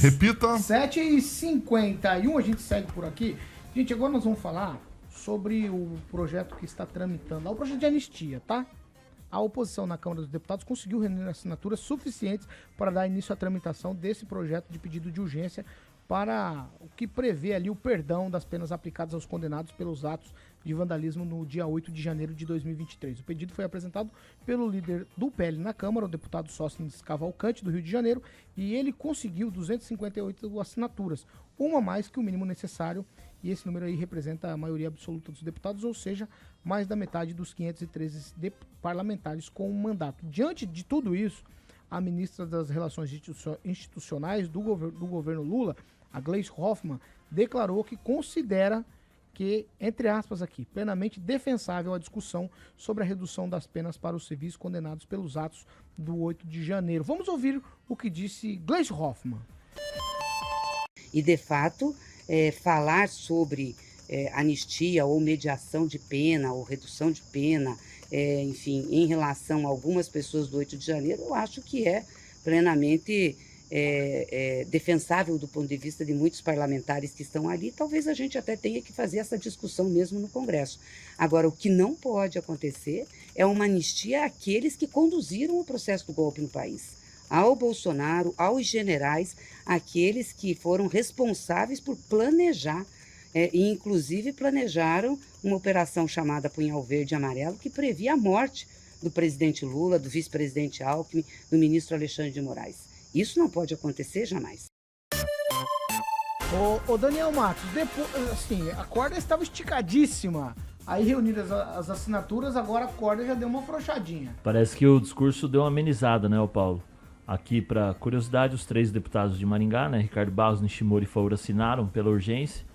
Repita. 7h51, a gente segue por aqui. Gente, agora nós vamos falar sobre o projeto que está tramitando, o projeto de anistia, tá? A oposição na Câmara dos Deputados conseguiu reunir assinaturas suficientes para dar início à tramitação desse projeto de pedido de urgência para o que prevê ali o perdão das penas aplicadas aos condenados pelos atos de vandalismo no dia 8 de janeiro de 2023. O pedido foi apresentado pelo líder do PL na Câmara, o deputado Sócrates Cavalcante, do Rio de Janeiro, e ele conseguiu 258 assinaturas, uma mais que o mínimo necessário, e esse número aí representa a maioria absoluta dos deputados, ou seja, mais da metade dos 513 parlamentares com um mandato. Diante de tudo isso, a ministra das Relações Institucionais do governo Lula, a Gleisi Hoffmann, declarou que considera que, entre aspas aqui, plenamente defensável a discussão sobre a redução das penas para os civis condenados pelos atos do 8 de janeiro. Vamos ouvir o que disse Gleisi Hoffmann. E, de fato, falar sobre anistia ou mediação de pena ou redução de pena, enfim, em relação a algumas pessoas do 8 de janeiro, eu acho que é plenamente defensável do ponto de vista de muitos parlamentares que estão ali. Talvez a gente até tenha que fazer essa discussão mesmo no Congresso. Agora, o que não pode acontecer é uma anistia àqueles que conduziram o processo do golpe no país. Ao Bolsonaro, aos generais, aqueles que foram responsáveis por planejar, e inclusive planejaram uma operação chamada Punhal Verde e Amarelo, que previa a morte do presidente Lula, do vice-presidente Alckmin, do ministro Alexandre de Moraes. Isso não pode acontecer jamais. Ô Daniel Matos, depois, assim, a corda estava esticadíssima. Aí reuniram as assinaturas, agora a corda já deu uma afrouxadinha. Parece que o discurso deu uma amenizada, né, Paulo? Aqui, para curiosidade, os 3 deputados de Maringá, né, Ricardo Barros, Nishimori e Faura, assinaram pela urgência.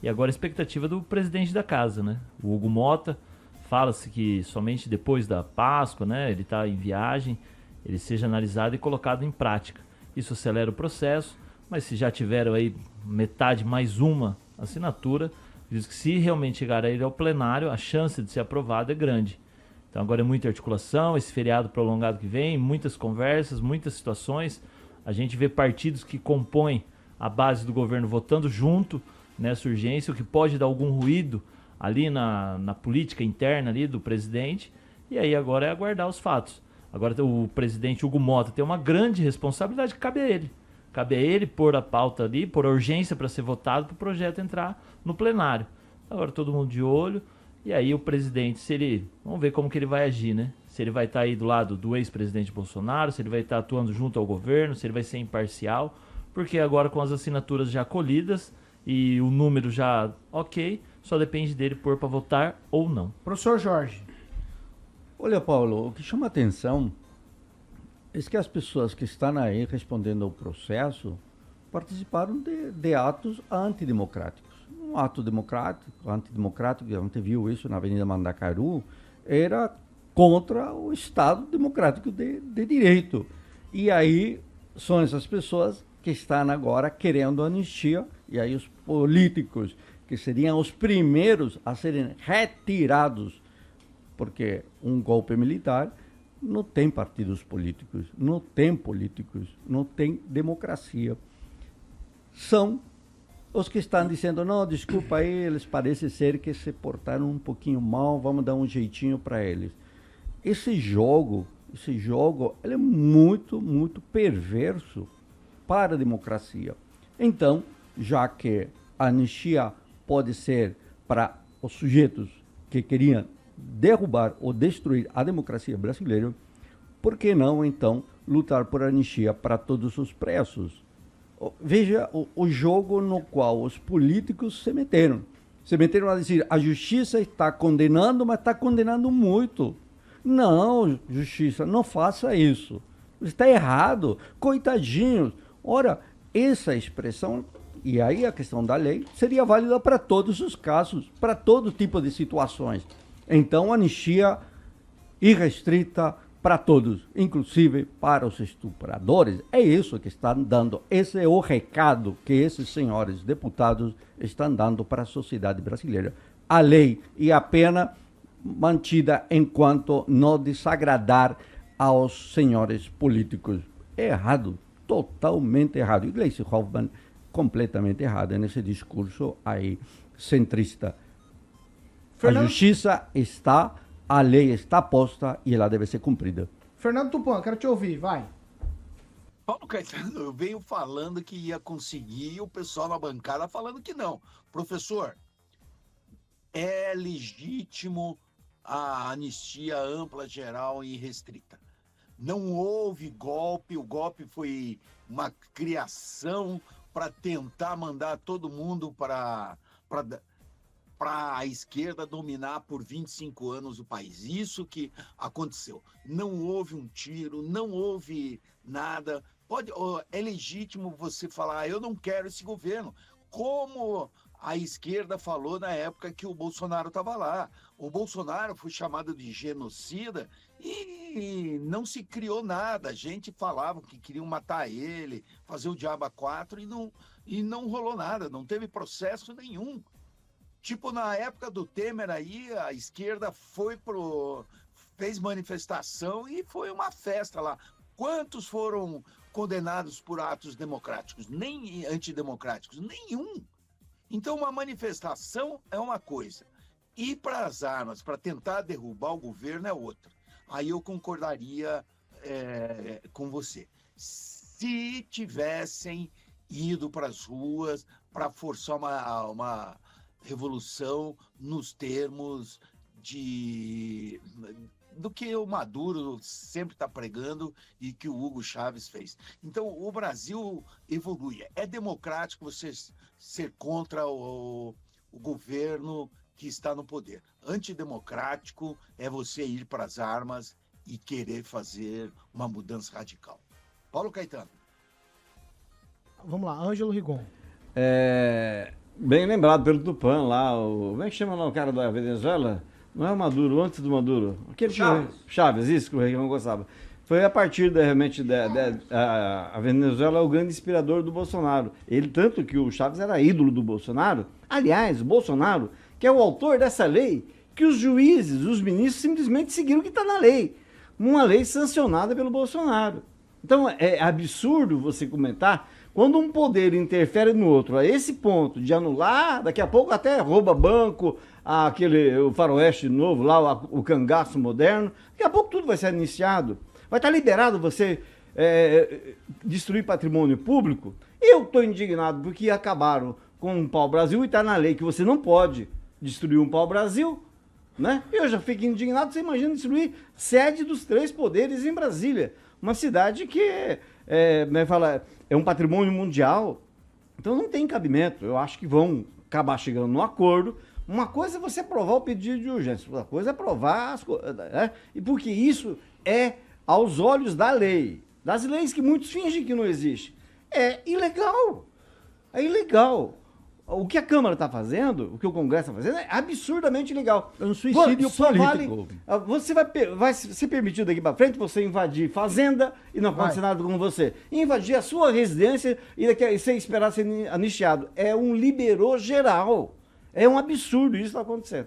E agora a expectativa do presidente da casa, né? O Hugo Mota, fala-se que somente depois da Páscoa, né, ele está em viagem, ele seja analisado e colocado em prática. Isso acelera o processo, mas se já tiveram aí metade mais uma assinatura, diz que se realmente chegar a ele ao plenário, a chance de ser aprovado é grande. Então agora é muita articulação, esse feriado prolongado que vem, muitas conversas, muitas situações. A gente vê partidos que compõem a base do governo votando junto nessa urgência, o que pode dar algum ruído ali na política interna ali do presidente. E aí agora é aguardar os fatos. Agora o presidente Hugo Mota tem uma grande responsabilidade que cabe a ele. Cabe a ele pôr a pauta ali, pôr a urgência para ser votado, para o projeto entrar no plenário. Agora todo mundo de olho. E aí o presidente, se ele... Vamos ver como que ele vai agir, né? Se ele vai estar aí do lado do ex-presidente Bolsonaro, se ele vai estar atuando junto ao governo, se ele vai ser imparcial. Porque agora com as assinaturas já colhidas e o número já ok, só depende dele pôr para votar ou não. Professor Jorge. Olha, Paulo, o que chama atenção é que as pessoas que estão aí respondendo ao processo participaram de atos antidemocráticos. Um ato antidemocrático, a gente viu isso na Avenida Mandacaru, era contra o Estado democrático de direito. E aí são essas pessoas que estão agora querendo anistia, e aí os políticos, que seriam os primeiros a serem retirados, porque um golpe militar não tem partidos políticos, não tem políticos, não tem democracia. São os que estão dizendo, não, desculpa aí, eles parecem ser que se portaram um pouquinho mal, vamos dar um jeitinho para eles. Esse jogo, ele é muito, muito perverso para a democracia. Então, já que a anistia pode ser para os sujeitos que queriam derrubar ou destruir a democracia brasileira, por que não, então, lutar por anistia para todos os presos? Veja o jogo no qual os políticos se meteram. Se meteram a dizer, a justiça está condenando, mas está condenando muito. Não, justiça, não faça isso. Está errado. Coitadinhos. Ora, essa expressão, e aí a questão da lei, seria válida para todos os casos, para todo tipo de situações. Então, anistia irrestrita para todos, inclusive para os estupradores. É isso que estão dando, esse é o recado que esses senhores deputados estão dando para a sociedade brasileira. A lei e a pena mantida enquanto não desagradar aos senhores políticos. É errado, totalmente errado. E Gleisi Hoffmann completamente errada nesse discurso aí centrista. Fernando... A justiça está, a lei está posta e ela deve ser cumprida. Fernando Tupan, quero te ouvir, vai. Paulo Caetano, eu venho falando que ia conseguir e o pessoal na bancada falando que não. Professor, é legítimo a anistia ampla, geral e restrita. Não houve golpe, o golpe foi uma criação para tentar mandar todo mundo para a esquerda dominar por 25 anos o país. Isso que aconteceu. Não houve um tiro, não houve nada. É legítimo você falar, eu não quero esse governo. Como a esquerda falou na época que o Bolsonaro estava lá. O Bolsonaro foi chamado de genocida e não se criou nada. A gente falava que queriam matar ele, fazer o diabo a quatro e não rolou nada, não teve processo nenhum. Tipo, na época do Temer aí, a esquerda fez manifestação e foi uma festa lá. Quantos foram condenados por atos democráticos? Nem antidemocráticos? Nenhum. Então, uma manifestação é uma coisa. Ir para as armas, para tentar derrubar o governo é outra. Aí eu concordaria com você. Se tivessem ido para as ruas para forçar uma revolução nos termos do que o Maduro sempre está pregando e que o Hugo Chávez fez. Então, o Brasil evolui. É democrático você ser contra o governo que está no poder. Antidemocrático é você ir para as armas e querer fazer uma mudança radical. Paulo Caetano. Vamos lá, Ângelo Rigon. Bem lembrado pelo Tupã lá, como é que chama lá o cara da Venezuela? Não é o Maduro, antes do Maduro. Aquele Chaves, isso que o Reguilão gostava. Foi a partir realmente a Venezuela é o grande inspirador do Bolsonaro. Ele, tanto que o Chaves era ídolo do Bolsonaro. Aliás, o Bolsonaro, que é o autor dessa lei, que os juízes, os ministros simplesmente seguiram o que está na lei. Uma lei sancionada pelo Bolsonaro. Então, é absurdo você comentar quando um poder interfere no outro a esse ponto de anular, daqui a pouco até rouba banco, o faroeste novo lá, o cangaço moderno, daqui a pouco tudo vai ser iniciado. Vai estar liberado você destruir patrimônio público? Eu estou indignado porque acabaram com um pau-brasil e está na lei que você não pode destruir um pau-brasil, né? Eu já fico indignado, você imagina destruir sede dos 3 poderes em Brasília, uma cidade que é um patrimônio mundial, então não tem cabimento. Eu acho que vão acabar chegando num acordo. Uma coisa é você aprovar o pedido de urgência, outra coisa é aprovar as coisas, e porque isso é aos olhos da lei, das leis que muitos fingem que não existem. É ilegal. É ilegal. O que a Câmara está fazendo, o que o Congresso está fazendo, é absurdamente ilegal. É um suicídio político. Você vai ser permitido daqui para frente você invadir fazenda e não acontecer nada com você. Invadir a sua residência e você esperar ser anistiado. É um liberou geral. É um absurdo isso está acontecendo.